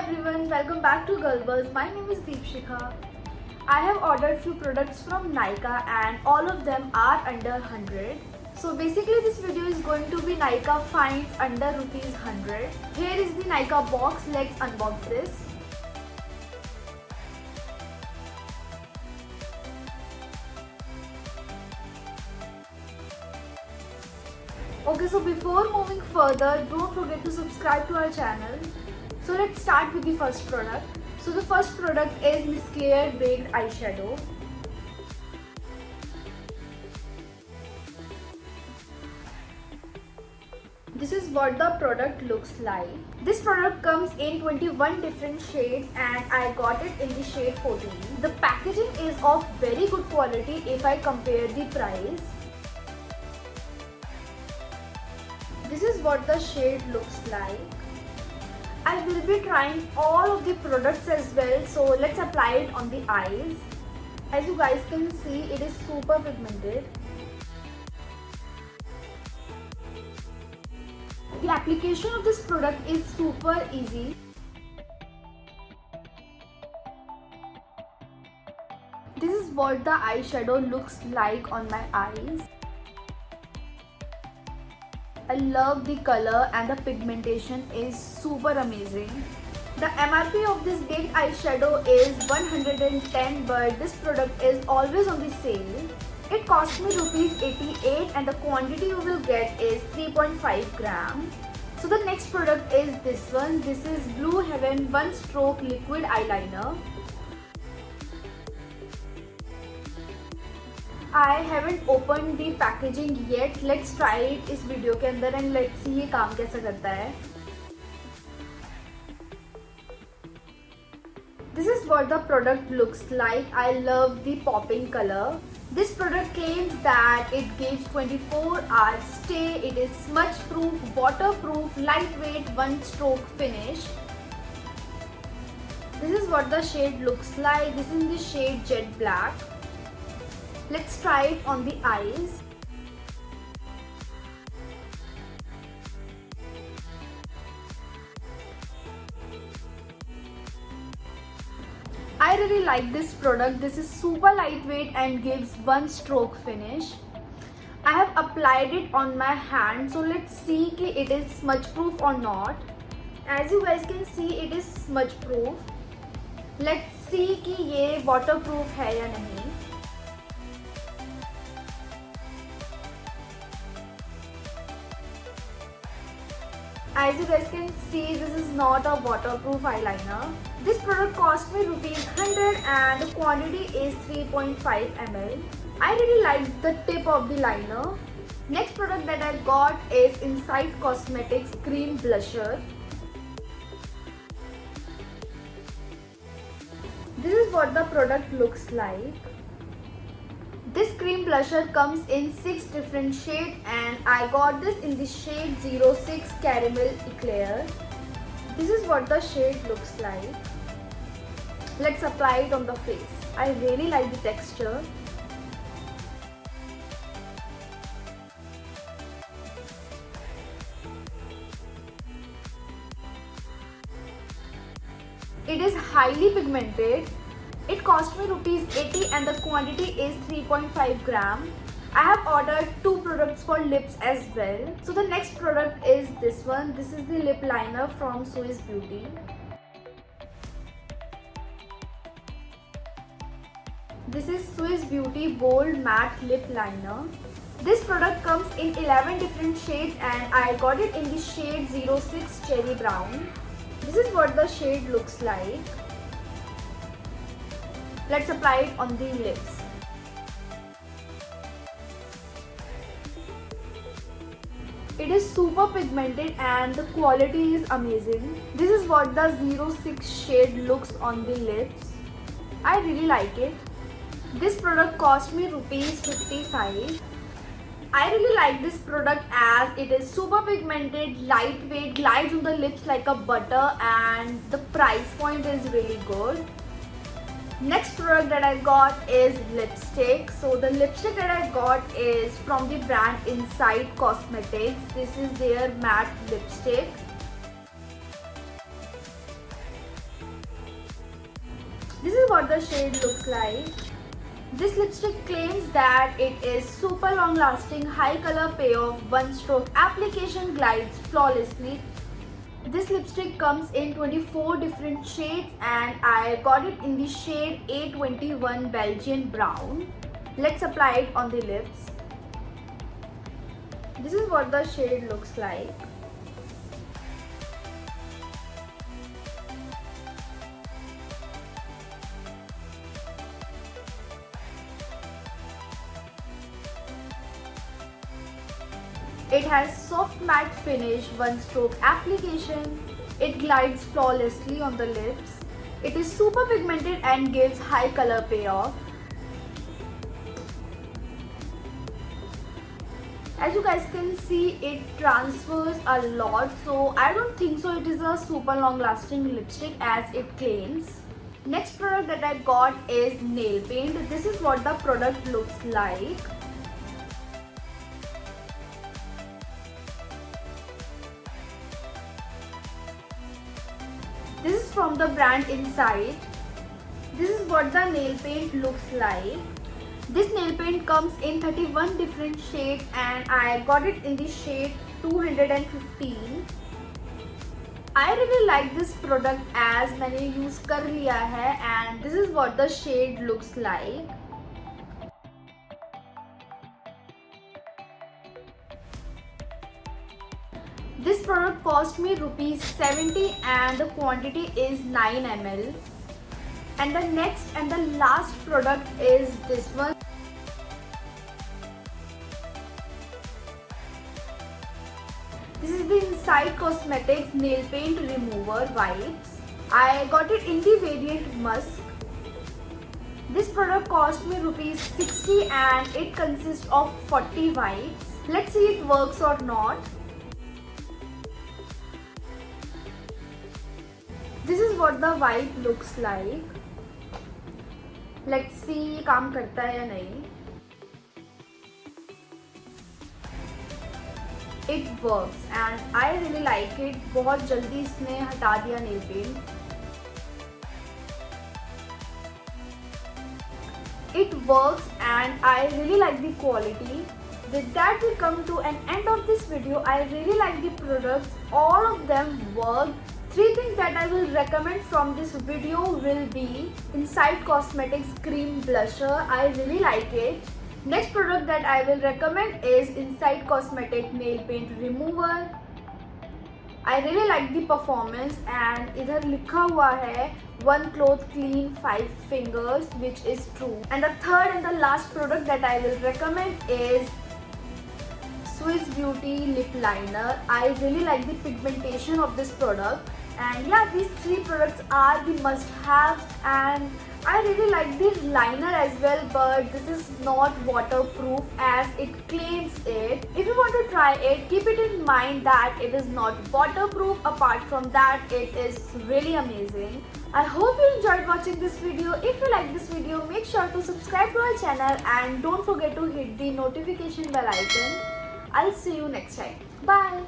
everyone, welcome back to Girl Buzz. My name is Deepshikha. I have ordered few products from Nykaa and all of them are under 100. So basically this video is going to be Nykaa finds under rupees 100. Here is the Nykaa box. Let's unbox this. Okay, so before moving further, don't forget to subscribe to our channel. So let's start with the first product. So the first product is Miss Clear Baked Eyeshadow. This is what the product looks like. This product comes in 21 different shades and I got it in the shade 14. The packaging is of very good quality if I compare the price. This is what the shade looks like. I will be trying all of the products as well, so let's apply it on the eyes. As you guys can see, it is super pigmented. The application of this product is super easy. This is what the eyeshadow looks like on my eyes. I love the color and the pigmentation is super amazing. The MRP of this baked eyeshadow is 110, but this product is always on the sale. It cost me rupees 88 and the quantity you will get is 3.5 gram. So the next product is this one. This is Blue Heaven One Stroke Liquid Eyeliner. I haven't opened the packaging yet. Let's try it इस video के अंदर and let's see ये काम कैसे करता है. This is what the product looks like. I love the popping color. This product claims that it gives 24-hour stay. It is smudge proof, waterproof, lightweight, one stroke finish. This is what the shade looks like. This is the shade Jet Black. Let's try it on the eyes. I really like this product. This is super lightweight and gives one stroke finish. I have applied it on my hand, so let's see कि it is smudge proof or not. As you guys can see, it is smudge proof. Let's see कि ये waterproof है या नहीं. As you guys can see, this is not a waterproof eyeliner. This product cost me rupees 100 and the quantity is 3.5 ml. I really like the tip of the liner. Next product that I got is Inside Cosmetics Cream Blusher. This is what the product looks like. This cream blusher comes in 6 different shades and I got this in the shade 06 Caramel Eclair. This is what the shade looks like. Let's apply it on the face. I really like the texture. It is highly pigmented. It cost me rupees 80 and the quantity is 3.5 gram. I have ordered 2 products for lips as well. So the next product is this one. This is the lip liner from Swiss Beauty. This is Swiss Beauty Bold Matte Lip Liner. This product comes in 11 different shades and I got it in the shade 06 Cherry Brown. This is what the shade looks like. Let's apply it on the lips. It is super pigmented and the quality is amazing. This is what the 06 shade looks on the lips. I really like it. This product cost me rupees 55. I really like this product as it is super pigmented, lightweight, glides on the lips like a butter and the price point is really good. Next product that I got is lipstick. So the lipstick that I got is from the brand Inside Cosmetics. This is their matte lipstick. This is what the shade looks like. This lipstick claims that it is super long lasting, high color payoff, one stroke application, glides flawlessly. This lipstick comes in 24 different shades and I got it in the shade A21 Belgian Brown. Let's apply it on the lips. This is what the shade looks like. It has soft matte finish, one stroke application. It glides flawlessly on the lips. It is super pigmented and gives high color payoff. As you guys can see, it transfers a lot, so I don't think so it is a super long lasting lipstick as it claims. Next product that I got is nail paint. This is what the product looks like. This is from the brand Inside. This is what the nail paint looks like. This nail paint comes in 31 different shades and I got it in the shade 215. I really like this product as मैंने use कर लिया है and this is what the shade looks like. This product cost me ₹70 and the quantity is 9 ml. And the next and the last product is this one. This is the Inside Cosmetics Nail Paint Remover Wipes. I got it in the variant Musk. This product cost me ₹60 and it consists of 40 wipes. Let's see it works or not. This is what the wipe looks like. Let's see ये काम करता है या नहीं. It works and I really like it. बहुत जल्दी इसने हटा दिया nail paint. It works and I really like the quality. With that we come to an end of this video. I really like the products. All of them work. 3 things that I will recommend from this video will be Inside Cosmetics Cream Blusher. I really like it. Next product that I will recommend is Inside Cosmetics Nail Paint Remover. I really like the performance and इधर लिखा हुआ है one cloth clean 5 fingers, which is true. And the third and the last product that I will recommend is Swiss Beauty Lip Liner. I really like the pigmentation of this product. And yeah, these 3 products are the must-haves and I really like the liner as well, but this is not waterproof as it claims it. If you want to try it, keep it in mind that it is not waterproof. Apart from that, it is really amazing. I hope you enjoyed watching this video. If you like this video, make sure to subscribe to our channel and don't forget to hit the notification bell icon. I'll see you next time. Bye.